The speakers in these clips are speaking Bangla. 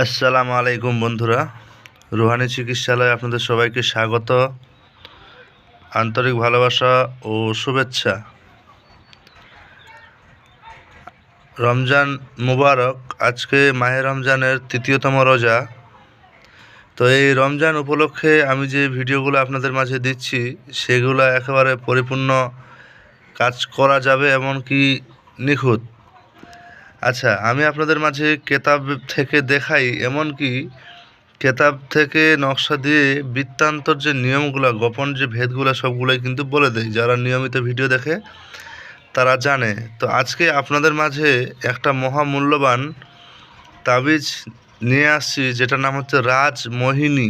আসসালামু আলাইকুম বন্ধুরা, রুহানি চিকিৎসালয়ে আপনাদের সবাইকে স্বাগত, আন্তরিক ভালোবাসা ও শুভেচ্ছা। রমজান মুবারক। আজকে মাহে রমজানের তৃতীয়তম রোজা। তো এই রমজান উপলক্ষে আমি যে ভিডিওগুলো আপনাদের মাঝে দিচ্ছি সেগুলো একেবারে পরিপূর্ণ কাজ করা যাবে, এমনকি নিখুঁত। আচ্ছা, আমি আপনাদের মাঝে কেতাব থেকে দেখাই, এমনকি কেতাব থেকে নকশা দিয়ে বৃত্তান্তর যে নিয়মগুলো, গোপন যে ভেদগুলো, সবগুলোই কিন্তু বলে দেয়। যারা নিয়মিত ভিডিও দেখে তারা জানে। তো আজকে আপনাদের মাঝে একটা মহামূল্যবান তাবিজ নিয়ে আসছি, যেটার নাম হচ্ছে রাজমোহিনী।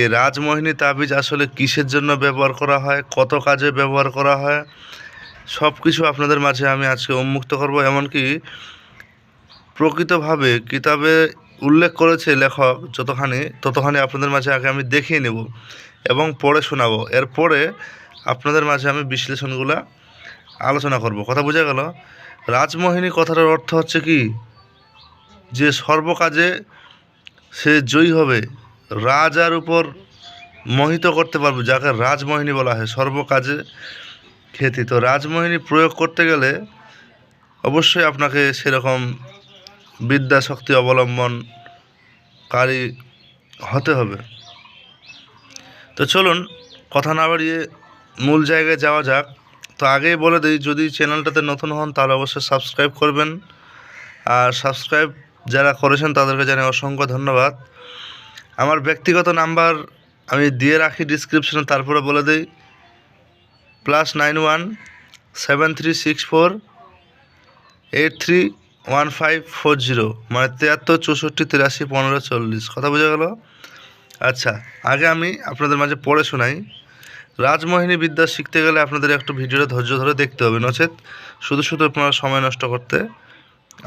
এই রাজমোহিনী তাবিজ আসলে কিসের জন্য ব্যবহার করা হয়, কত কাজে ব্যবহার করা হয়, সব কিছু আপনাদের মাঝে আমি আজকে উন্মুক্ত করব। এমনকি প্রকৃতভাবে কিতাবে উল্লেখ করেছে লেখক ততখানি আপনাদের মাঝে আগে আমি দেখিয়ে নেব এবং পড়ে শোনাবো। এরপরে আপনাদের মাঝে আমি বিশ্লেষণগুলো আলোচনা করব। কথা বোঝা গেল? রাজমোহিনী কথাটার অর্থ হচ্ছে কি, যে সর্বকাজে সে জয়ী হবে, রাজার উপর মোহিত করতে পারবে, যাকে রাজমোহিনী বলা হয়, সর্বকাজে খ্যাতি। তো রাজমোহিনী প্রয়োগ করতে গেলে অবশ্যই আপনাকে সেরকম বিদ্যা শক্তি অবলম্বনকারী হতে হবে। তো চলুন কথা না বাড়িয়ে মূল জায়গায় যাওয়া যাক। তো আগেই বলে দিই, যদি চ্যানেলটাতে নতুন হন তাহলে অবশ্যই সাবস্ক্রাইব করবেন, আর সাবস্ক্রাইব যারা করেছেন তাদেরকে জানাই অসংখ্য ধন্যবাদ। আমার ব্যক্তিগত নাম্বার আমি দিয়ে রাখি ডিসক্রিপশনে, তারপরে বলে দিই +91 7364 831540, মানে 73 64 83 15 40। কথা বোঝা গেল? আচ্ছা, আগে আমি আপনাদের মাঝে পড়ে শোনাই। রাজমোহিনী বিদ্যা শিখতে গেলে আপনাদের একটু ভিডিওটা ধৈর্য ধরে দেখতে হবে, নচেত শুধু শুধু আপনারা সময় নষ্ট করতে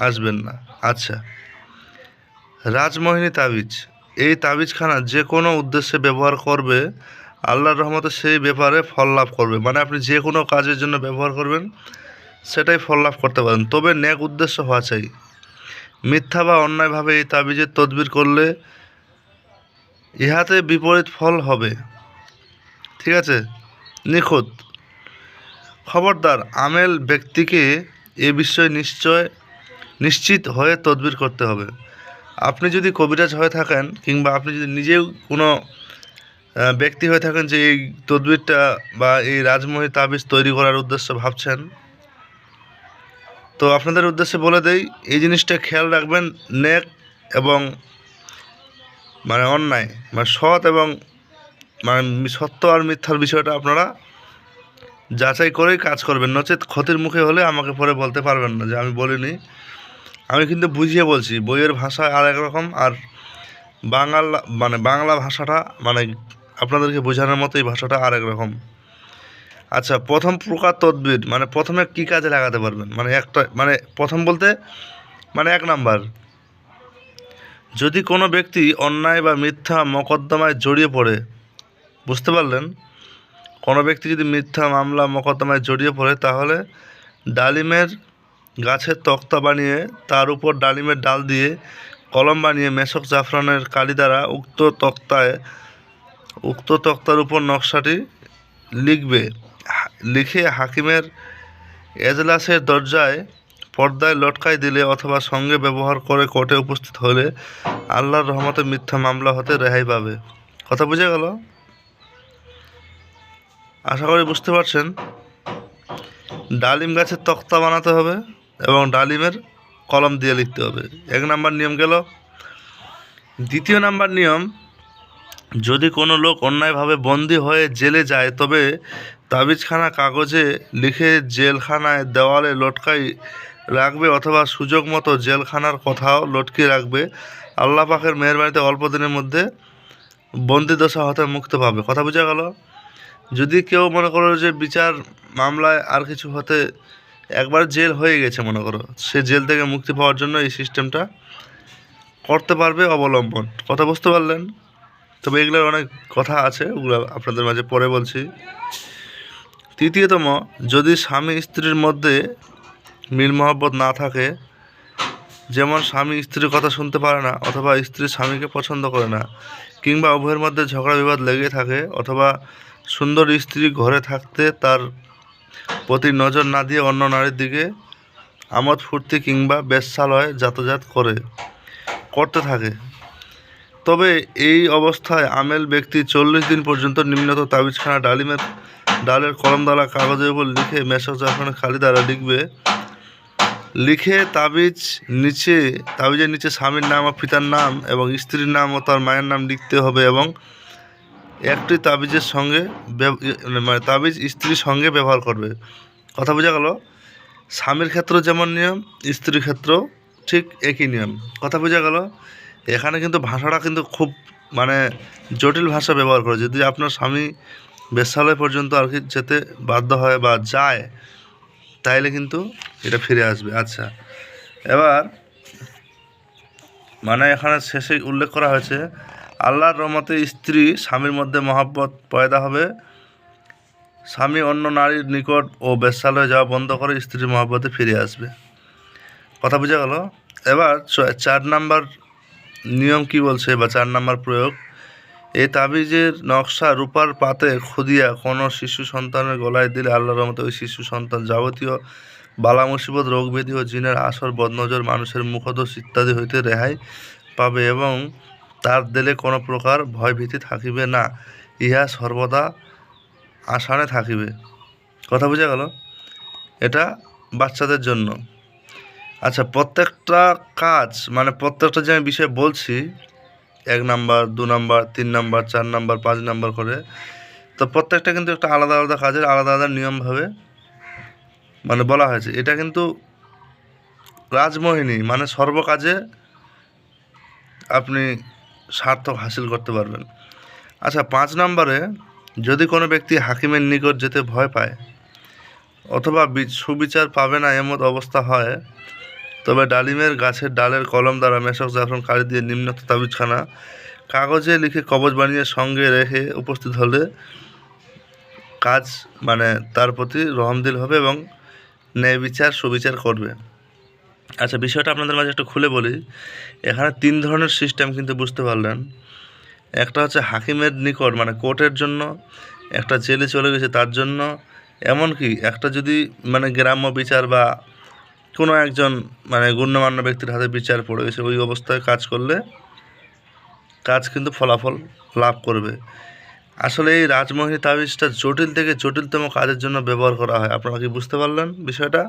আসবেন না। আচ্ছা, রাজমোহিনী তাবিজ। এই তাবিজখানা যে কোনো উদ্দেশ্যে ব্যবহার করবে, আল্লাহর রহমতে সেই ব্যাপারে ফল লাভ করবে। মানে আপনি যে কোনো কাজের জন্য ব্যবহার করবেন সেটাই ফল লাভ করতে পারেন, তবে নেক উদ্দেশ্য হওয়া চাই। মিথ্যা বা অন্যায়ভাবে এই তাবিজের তদবির করলে ইহাতে বিপরীত ফল হবে। ঠিক আছে? নিখুঁত। খবরদার, আমেল ব্যক্তিকে এ বিষয়ে নিশ্চিত হয়ে তদবির করতে হবে। আপনি যদি কবিরাজ হয়ে থাকেন, কিংবা আপনি যদি নিজেও কোনো ব্যক্তি হয়ে থাকেন যে এই তদবিরটা বা এই রাজমোহিনী তাবিজ তৈরি করার উদ্দেশ্য ভাবছেন, তো আপনাদের উদ্দেশ্যে বলে দেই, এই জিনিসটা খেয়াল রাখবেন। নেক এবং মানে অন্যায়, মানে সৎ এবং মানে সত্য আর মিথ্যার বিষয়টা আপনারা যাচাই করেই কাজ করবেন, নচেত ক্ষতির মুখে হলে আমাকে পরে বলতে পারবেন না যে আমি বলিনি। আমি কিন্তু বুঝিয়ে বলছি, বইয়ের ভাষা আর একরকম, আর বাংলা ভাষাটা মানে আপনাদেরকে বোঝানোর মতো এই ভাষাটা আর একরকম। আচ্ছা, প্রথম প্রকার তদবির, মানে প্রথমে কী কাজে লাগাতে পারবেন, মানে একটা, মানে প্রথম বলতে মানে 1 নাম্বার, যদি কোনো ব্যক্তি অন্যায় বা মিথ্যা মোকদ্দমায় জড়িয়ে পড়ে, বুঝতে পারলেন? কোনো ব্যক্তি যদি মিথ্যা মামলা মোকদ্দমায় জড়িয়ে পড়ে, তাহলে ডালিমের গাছের তক্তা বানিয়ে তার উপর ডালিমের ডাল দিয়ে কলম বানিয়ে মেশক জাফরানের কালি দ্বারা উক্ত তক্তার উপর নকশাটি লিখে হাকিমের এজলাসের পর্দায় লটকাই দিলে অথবা সঙ্গে ব্যবহার করে কোর্টে উপস্থিত হলে আল্লাহর রহমতে মিথ্যা মামলা হতে রেহাই পাবে। কথা বুঝে গেল? আশা করি বুঝতে পারছেন। ডালিম গাছের তক্তা বানাতে হবে এবং ডালিমের কলম দিয়ে লিখতে হবে। 1 নাম্বার নিয়ম গেল। 2য় নাম্বার নিয়ম, যদি কোনো লোক অন্যায়ভাবে বন্দী হয়ে জেলে যায়, তবে তাবিজখানা কাগজে লিখে জেলখানায় দেওয়ালে লটকাই রাখবে, অথবা সুযোগ মতো জেলখানার কোথাও লটকিয়ে রাখবে। আল্লাহ পাকের মেহেরবানিতে অল্প দিনের মধ্যে বন্দিদশা হতে মুক্ত পাবে। কথা বোঝা গেল? যদি কেউ মনে করো যে বিচার মামলায় আর কিছু হতে একবার জেল হয়ে গেছে, মনে করো, সে জেল থেকে মুক্তি পাওয়ার জন্য এই সিস্টেমটা করতে পারবে অবলম্বন। কথা বুঝতে পারলেন? তবে এগুলোর অনেক কথা আছে, ওগুলো আপনাদের মাঝে পরে বলছি। 3য়তম, যদি স্বামী স্ত্রীর মধ্যে মিল মহব্বত না থাকে, যেমন স্বামী স্ত্রীর কথা শুনতে পারে না, অথবা স্ত্রী স্বামীকে পছন্দ করে না, কিংবা উভয়ের মধ্যে ঝগড়া বিবাদ লেগে থাকে, অথবা সুন্দর স্ত্রী ঘরে থাকতে তার প্রতি নজর না দিয়ে অন্য নারীর দিকে আমোদ ফুর্তি কিংবা বেশ্যালয়ে যাতায়াত করতে থাকে। তবে এই অবস্থায় আমেল ব্যক্তি 40 দিন পর্যন্ত নিম্নত তাবিজখানা ডালের কলমদালা কাগজের উপর লিখে মেশক জাফরানের খালি দ্বারা লিখে তাবিজের নিচে স্বামীর নাম ও পিতার নাম এবং স্ত্রীর নাম ও তার মায়ের নাম লিখতে হবে, এবং একটি তাবিজ স্ত্রীর সঙ্গে ব্যবহার করবে। কথা বোঝা গেল? স্বামীর ক্ষেত্রে যেমন নিয়ম, স্ত্রীর ক্ষেত্রেও ঠিক একই নিয়ম। কথা বোঝা গেল? এখানে কিন্তু ভাষাটা কিন্তু খুব জটিল ভাষা ব্যবহার করে। যদি আপনার স্বামী বেশ্যালয় পর্যন্ত আর কি যেতে বাধ্য হয় বা যায়, তাইলে কিন্তু এটা ফিরে আসবে। আচ্ছা, এবার এখানে শেষে উল্লেখ করা হয়েছে, আল্লাহর রহমতে স্ত্রী স্বামীর মধ্যে মহব্বত পয়দা হবে, স্বামী অন্য নারীর নিকট ও বেশ্যালয়ে যাওয়া বন্ধ করে স্ত্রীর মহব্বতে ফিরে আসবে। কথা বোঝা গেল? এবার 4 নাম্বার নিয়ম কি বলছে, বা 4 নাম্বার প্রয়োগ। এই তাবিজের নকশা রূপার পাতে খুদিয়া কোনো শিশু সন্তানের গলায় দিলে আল্লাহর রহমতে ওই শিশু সন্তান যাবতীয় বালা মুসিবত, রোগ ব্যাধি ও জিনের আসর, বদনজর, মানুষের মুখদোষ ইত্যাদি হইতে রেহাই পাবে, এবং তার দিলে কোনো প্রকার ভয়ভীতি থাকিবে না, ইহা সর্বদা আসানে থাকিবে। কথা বোঝা গেল? এটা বাচ্চাদের জন্য। আচ্ছা, প্রত্যেকটা কাজ প্রত্যেকটা যে আমি বিষয় বলছি, 1 number, 2 number, 3 number, 4 number, 5 number করে, তো প্রত্যেকটা কিন্তু একটা আলাদা আলাদা কাজের আলাদা আলাদা নিয়মভাবে বলা হয়েছে। এটা কিন্তু রাজমোহিনী, সর্বকাজে আপনি সার্থক হাসিল করতে পারবেন। আচ্ছা, 5 নাম্বারে, যদি কোনো ব্যক্তি হাকিমের নিকট যেতে ভয় পায় অথবা সুবিচার পাবে না এমত অবস্থা হয়, তবে ডালিমের গাছের ডালের কলম দ্বারা মেশক জাফরান কালি দিয়ে নিম্নোক্ত তাবিজখানা কাগজে লিখে কবজ বানিয়ে সঙ্গে রেখে উপস্থিত হলে কাজ তার প্রতি রহমদিল হবে এবং ন্যায় বিচার সুবিচার করবে। আচ্ছা, বিষয়টা আপনাদের মাঝে একটু খুলে বলি। এখানে 3 ধরনের সিস্টেম কিন্তু বুঝতে পারলেন। একটা হচ্ছে হাকিমের নিকট, কোর্টের জন্য, একটা জেলে চলে গেছে তার জন্য, এমনকি একটা যদি গ্রাম্য বিচার বা কোনো একজন গণ্যমান্য ব্যক্তির হাতে বিচার পড়ে গেছে, ওই অবস্থায় কাজ করলে কাজ কিন্তু ফলাফল লাভ করবে। আসলে এই রাজমোহিনী তাবিজটা জটিল থেকে জটিলতম কাজের জন্য ব্যবহার করা হয়। আপনারা কি বুঝতে পারলেন বিষয়টা?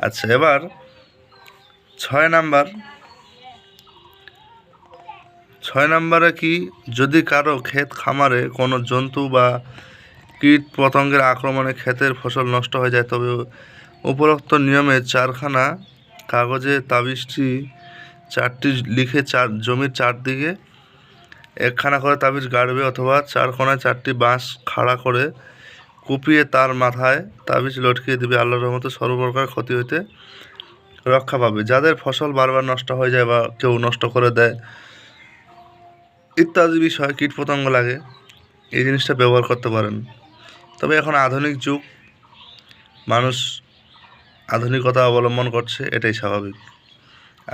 আচ্ছা, এবার 6 নাম্বারে কি, যদি কারো ক্ষেত খামারে কোনো জন্তু বা কীট পতঙ্গের আক্রমণে ক্ষেতের ফসল নষ্ট হয়ে যায়, তবে উপরোক্ত নিয়মে 4খানা কাগজে তাবিজটি 4টি লিখে জমির 4 দিকে 1খানা করে তাবিজ গাড়বে, অথবা 4 কোণায় 4টি বাঁশ খাড়া করে কুপিয়ে তার মাথায় তাবিজ লটকিয়ে দিবে। আল্লাহর রহমতে সর্বপ্রকার ক্ষতি হইতে রক্ষা পাবে। যাদের ফসল বারবার নষ্ট হয়ে যায় বা কেউ নষ্ট করে দেয় ইত্যাদি বিষয়, কীটপতঙ্গ লাগে, এই জিনিসটা ব্যবহার করতে পারেন। তবে এখন আধুনিক যুগ, মানুষ আধুনিকতা অবলম্বন করছে, এটাই স্বাভাবিক।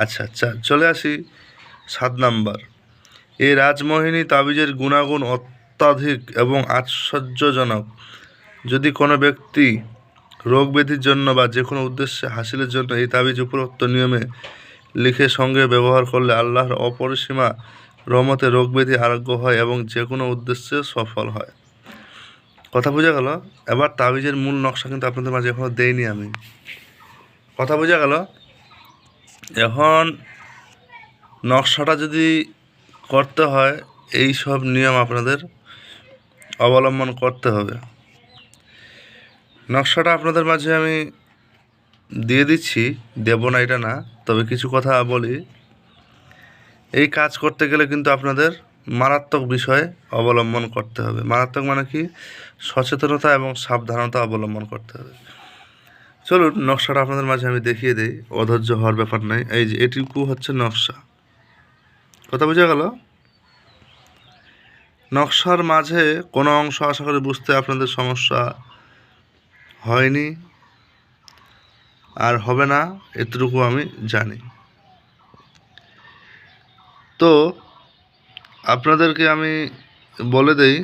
আচ্ছা, চলে আসি 7 নাম্বার। এই রাজমোহিনী তাবিজের গুণাগুণ অত্যাধিক এবং আশ্চর্যজনক। যদি কোনো ব্যক্তি রোগ ব্যাধির জন্য বা যে কোনো উদ্দেশ্যে হাসিলের জন্য এই তাবিজ উপরোক্ত নিয়মে লিখে সঙ্গে ব্যবহার করলে আল্লাহর অপরিসীমা রহমতে রোগ ব্যাধি আরোগ্য হয় এবং যে কোনো উদ্দেশ্যে সফল হয়। কথা বোঝা গেল? এবার তাবিজের মূল নকশা কিন্তু আপনাদের মাঝে এখনও দেইনি আমি। কথা বোঝা গেল? এখন নকশাটা যদি করতে হয়, এই সব নিয়ম আপনাদের অবলম্বন করতে হবে। নকশাটা আপনাদের মাঝে আমি দিয়ে দিচ্ছি, দেব না এটা না, তবে কিছু কথা বলি। এই কাজ করতে গেলে কিন্তু আপনাদের মারাত্মক বিষয় অবলম্বন করতে হবে। মারাত্মক কি? সচেতনতা এবং সাবধানতা অবলম্বন করতে হবে। চলুন নকশাটা আপনাদের মাঝে আমি দেখিয়ে দিই, অধৈর্য হওয়ার ব্যাপার নাই। এই যে এটুকু হচ্ছে নকশা। কথা বোঝা গেল? নকশার মাঝে কোনো অংশ আশা করি বুঝতে আপনাদের সমস্যা হয়নি আর হবে না, এতটুকু আমি জানি। তো আপনাদেরকে আমি বলে দেই,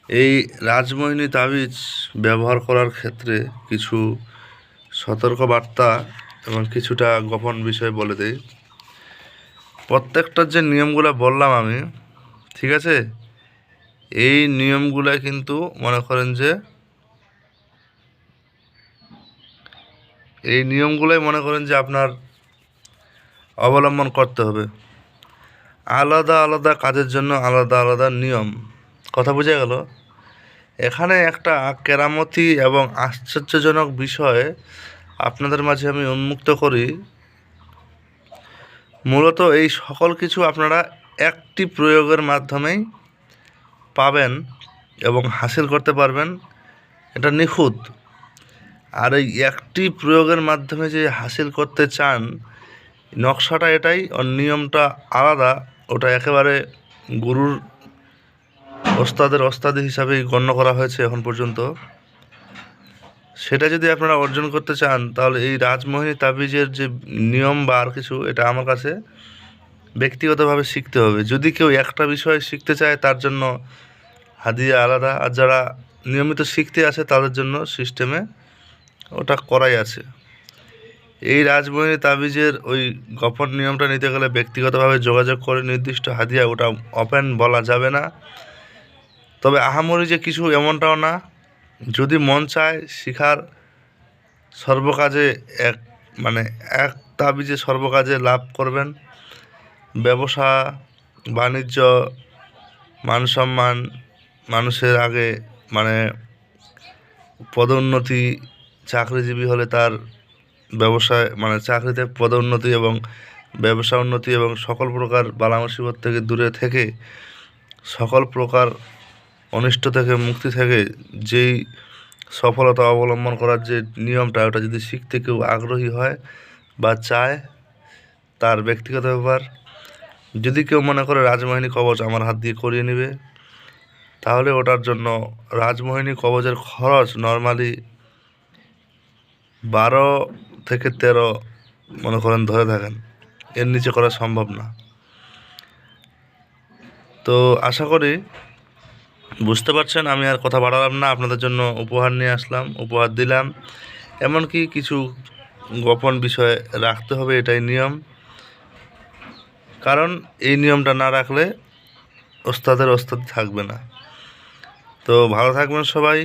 এই রাজমোহিনী তাবিজ ব্যবহার করার ক্ষেত্রে কিছু সতর্কবার্তা এবং কিছুটা গোপন বিষয় বলে দেই। প্রত্যেকটার যে নিয়মগুলো বললাম আমি, ঠিক আছে, এই নিয়মগুলো কিন্তু মনে করেন যে আপনার অবলম্বন করতে হবে। আলাদা আলাদা কাজের জন্য আলাদা আলাদা নিয়ম। কথা বোঝা গেল? এখানে একটা কেরামতি এবং আশ্চর্যজনক বিষয় আপনাদের মাঝে আমি উন্মুক্ত করি। মূলত এই সকল কিছু আপনারা একটি প্রয়োগের মাধ্যমেই পাবেন এবং হাসিল করতে পারবেন, এটা নিখুঁত। আর এই একটি প্রয়োগের মাধ্যমে যে হাসিল করতে চান, নকশাটা এটাই, আর নিয়মটা আলাদা। ওটা একেবারে গুরুর ওস্তাদের ওস্তাদি হিসাবেই গণ্য করা হয়েছে এখন পর্যন্ত। সেটা যদি আপনারা অর্জন করতে চান, তাহলে এই রাজমোহিনী তাবিজের যে নিয়ম বা আর কিছু, এটা আমার কাছে ব্যক্তিগতভাবে শিখতে হবে। যদি কেউ একটা বিষয় শিখতে চায়, তার জন্য হাদিয়া আলাদা, আর যারা নিয়মিত শিখতে আসে তাদের জন্য সিস্টেমে ওটা করাই আছে। এই রাজমোহিনী তাবিজের ওই গোপন নিয়মটা নিতে গেলে ব্যক্তিগতভাবে যোগাযোগ করে নির্দিষ্ট হাদিয়া, ওটা ওপেন বলা যাবে না। তবে আহামরি যে কিছু এমনটাও না। যদি মন চায় শিখার, সর্বকাজে এক তাবিজে সর্বকাজে লাভ করবেন। ব্যবসা বাণিজ্য, মান সম্মান, মানুষের আগে পদোন্নতি, চাকরিজীবী হলে তার ব্যবসায় চাকরিতে পদোন্নতি এবং ব্যবসা উন্নতি এবং সকল প্রকার বালা মুসিবত থেকে দূরে থেকে, সকল প্রকার অনিষ্ট থেকে মুক্তি থেকে যেই সফলতা অবলম্বন করার যে নিয়মটা, ওটা যদি শিখতে কেউ আগ্রহী হয় বা চায়, তার ব্যক্তিগত ব্যাপার। যদি কেউ মনে করে রাজমোহিনী কবচ আমার হাত দিয়ে করিয়ে নেবে, তাহলে ওটার জন্য রাজমোহিনী কবচের খরচ নর্মালি 12 থেকে 13 মনে করেন ধরে থাকেন, এর নিচে করা সম্ভব না। তো আশা করি বুঝতে পারছেন। আমি আর কথা বাড়ালাম না, আপনাদের জন্য উপহার নিয়ে আসলাম, উপহার দিলাম। এমনকি কিছু গোপন বিষয় রাখতে হবে, এটাই নিয়ম। কারণ এই নিয়মটা না রাখলে ওস্তাদের ওস্তাদ থাকবে না। তো ভালো থাকবেন সবাই,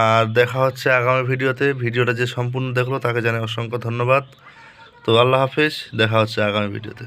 আর দেখা হচ্ছে আগামী ভিডিওতে। ভিডিওটা যে সম্পূর্ণ দেখলো তাকে জানাই অসংখ্য ধন্যবাদ। তো আল্লাহ হাফেজ, দেখা হচ্ছে আগামী ভিডিওতে।